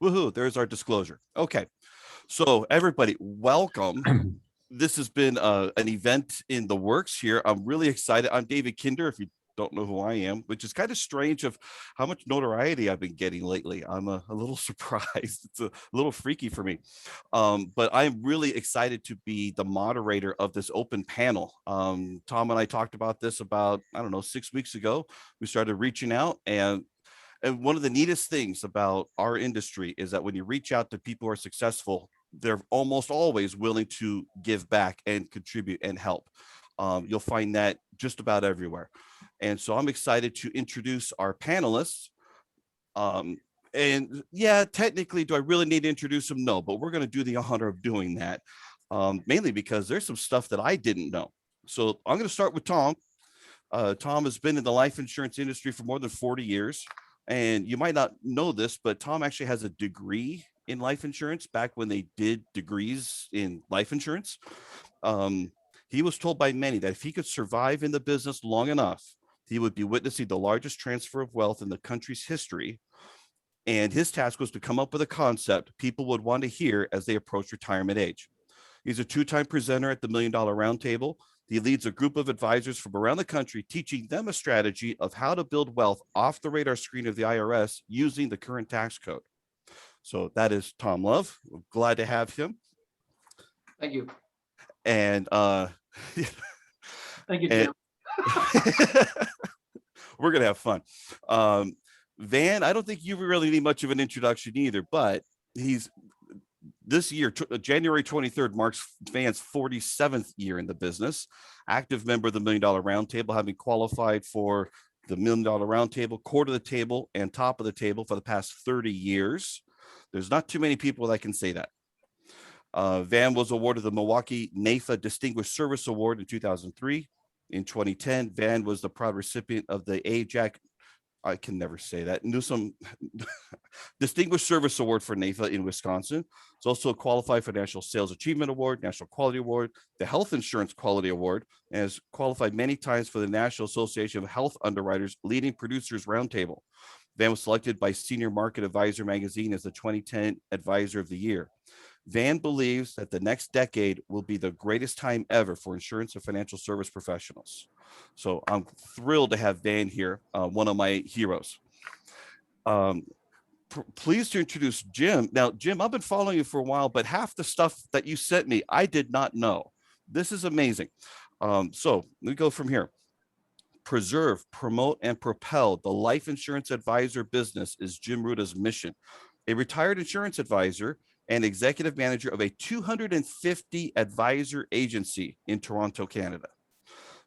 Woohoo, there's our disclosure. Okay, so everybody, welcome. This has been an event in the works here. I'm really excited. I'm David Kinder, if you don't know who I am, which is kind of strange of how much notoriety I've been getting lately. I'm a little surprised. It's a little freaky for me. But I'm really excited to be the moderator of this open panel. Tom and I talked about this about, I don't know, 6 weeks ago. We started reaching out, and one of the neatest things about our industry is that when you reach out to people who are successful, they're almost always willing to give back and contribute and help. You'll find that just about everywhere. And so I'm excited to introduce our panelists. And yeah, technically, do I really need to introduce them? No, but we're going to do the honor of doing that, mainly because there's some stuff that I didn't know. So I'm going to start with Tom. Tom has been in the life insurance industry for more than 40 years. And you might not know this, but Tom actually has a degree in life insurance back when they did degrees in life insurance. He was told by many that if he could survive in the business long enough, he would be witnessing the largest transfer of wealth in the country's history. And his task was to come up with a concept people would want to hear as they approach retirement age. He's a two-time presenter at the $1 Million Roundtable. He leads a group of advisors from around the country, teaching them a strategy of how to build wealth off the radar screen of the IRS using the current tax code. So that is Tom Love. We're glad to have him. Thank you. And Thank you, Jim. We're going to have fun. Van, I don't think you really need much of an introduction either, but this year, January 23rd, marks Van's 47th year in the business, active member of the $1 Million Roundtable, having qualified for the $1 Million Roundtable, core to the table, and top of the table for the past 30 years. There's not too many people that can say that. Van was awarded the Milwaukee NAIFA Distinguished Service Award in 2003. In 2010, Van was the proud recipient of the AJAC, I can never say that, Newsom Distinguished Service Award for NAIFA in Wisconsin. It's also a qualified for National Sales Achievement Award, National Quality Award, the Health Insurance Quality Award, and has qualified many times for the National Association of Health Underwriters Leading Producers Roundtable. Van was selected by Senior Market Advisor magazine as the 2010 Advisor of the Year. Van believes that the next decade will be the greatest time ever for insurance and financial service professionals. So I'm thrilled to have Van here, one of my heroes. Pleased to introduce Jim. Now, Jim, I've been following you for a while, but half the stuff that you sent me, I did not know. This is amazing. So let me go from here. Preserve, promote, and propel the life insurance advisor business is Jim Ruta's mission. A retired insurance advisor and executive manager of a 250 advisor agency in Toronto, Canada.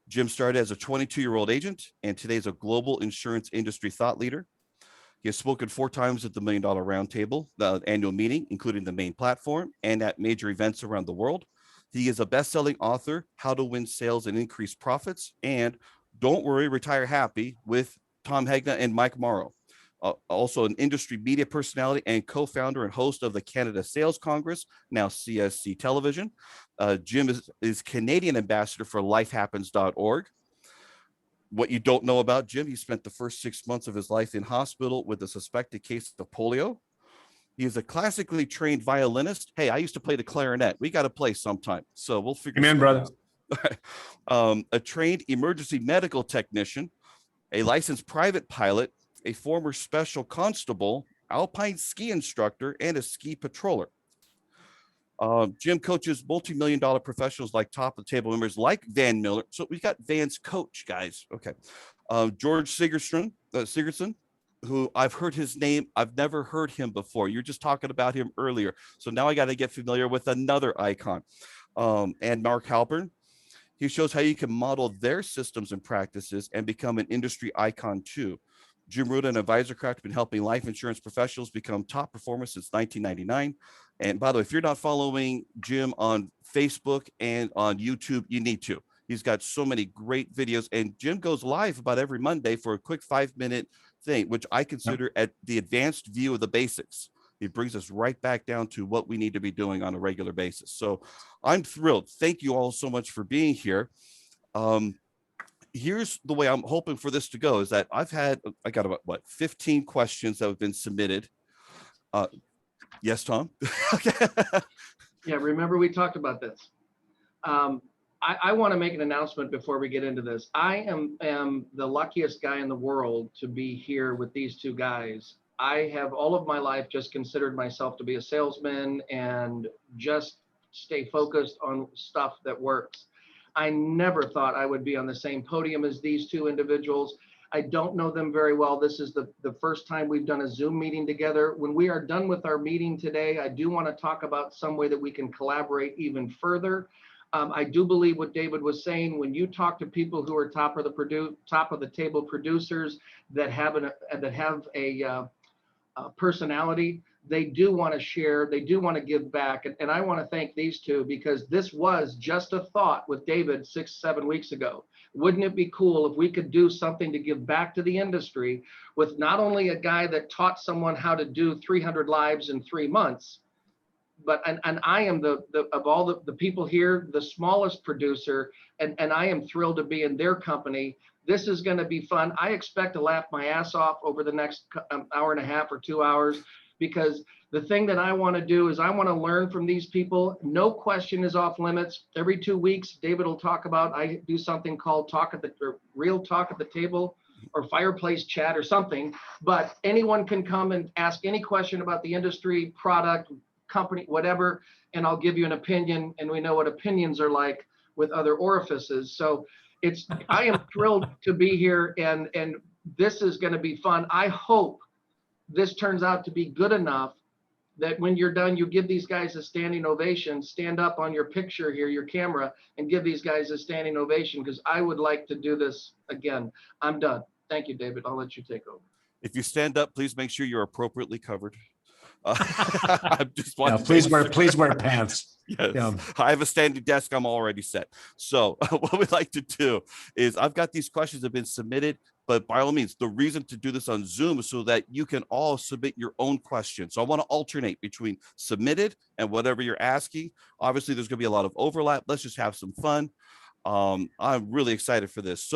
Jim started as a 22-year-old agent and today is a global insurance industry thought leader. He has spoken 4 times at the $1 Million Roundtable, the annual meeting, including the main platform, and at major events around the world. He is a best-selling author, How to Win Sales and Increase Profits, and Don't Worry, Retire Happy with Tom Hegna and Mike Morrow. Also an industry media personality and co-founder and host of the Canada Sales Congress, now CSC Television. Jim is Canadian ambassador for lifehappens.org. What you don't know about Jim, he spent the first 6 months of his life in hospital with a suspected case of polio. He is a classically trained violinist. Hey, I used to play the clarinet. We got to play sometime. So we'll figure Amen, brother. out. A trained emergency medical technician, a licensed private pilot, a former special constable, alpine ski instructor, and a ski patroller. Jim coaches multi-million-dollar professionals like top of the table members like Van Miller. So we got Van's coach, guys. Okay. George Sigurdson, who I've heard his name. I've never heard him before. You're just talking about him earlier. So now I got to get familiar with another icon. And Mark Halpern. He shows how you can model their systems and practices and become an industry icon too. Jim Ruta and AdvisorCraft have been helping life insurance professionals become top performers since 1999. And by the way, if you're not following Jim on Facebook and on YouTube, you need to. He's got so many great videos, and Jim goes live about every Monday for a quick 5-minute thing, which I consider at the advanced view of the basics. It brings us right back down to what we need to be doing on a regular basis. So I'm thrilled. Thank you all so much for being here. Here's the way I'm hoping for this to go is that I got about 15 questions that have been submitted. Yes, Tom. Okay. Yeah, remember we talked about this. I want to make an announcement before we get into this. I am the luckiest guy in the world to be here with these two guys. I have all of my life just considered myself to be a salesman and just stay focused on stuff that works. I never thought I would be on the same podium as these two individuals. I don't know them very well. This is the first time we've done a Zoom meeting together. When we are done with our meeting today, I do want to talk about some way that we can collaborate even further. I do believe what David was saying, when you talk to people who are top of the table producers that have a personality, they do want to share, they do want to give back. And I want to thank these two, because this was just a thought with David 6-7 weeks ago. Wouldn't it be cool if we could do something to give back to the industry with not only a guy that taught someone how to do 300 lives in 3 months, but and I am the of all the people here, the smallest producer, and I am thrilled to be in their company. This is going to be fun. I expect to laugh my ass off over the next hour and a half or 2 hours, because the thing that I want to do is I want to learn from these people. No question is off limits. Every 2 weeks, David will talk about, I do something called Real Talk at the Table, or Fireplace Chat or something, but anyone can come and ask any question about the industry, product, company, whatever, and I'll give you an opinion, and we know what opinions are like with other orifices. So I am thrilled to be here, and this is going to be fun. I hope this turns out to be good enough that when you're done, you give these guys a standing ovation. Stand up on your picture here, your camera, and give these guys a standing ovation, because I would like to do this again. I'm done. Thank you, David. I'll let you take over. If you stand up, please make sure you're appropriately covered. I just want to please wear pants. Yes. Yeah. I have a standing desk. I'm already set. So what we like to do is, I've got these questions that have been submitted, but by all means, the reason to do this on Zoom is so that you can all submit your own questions. So I want to alternate between submitted and whatever you're asking. Obviously, there's going to be a lot of overlap. Let's just have some fun. I'm really excited for this. So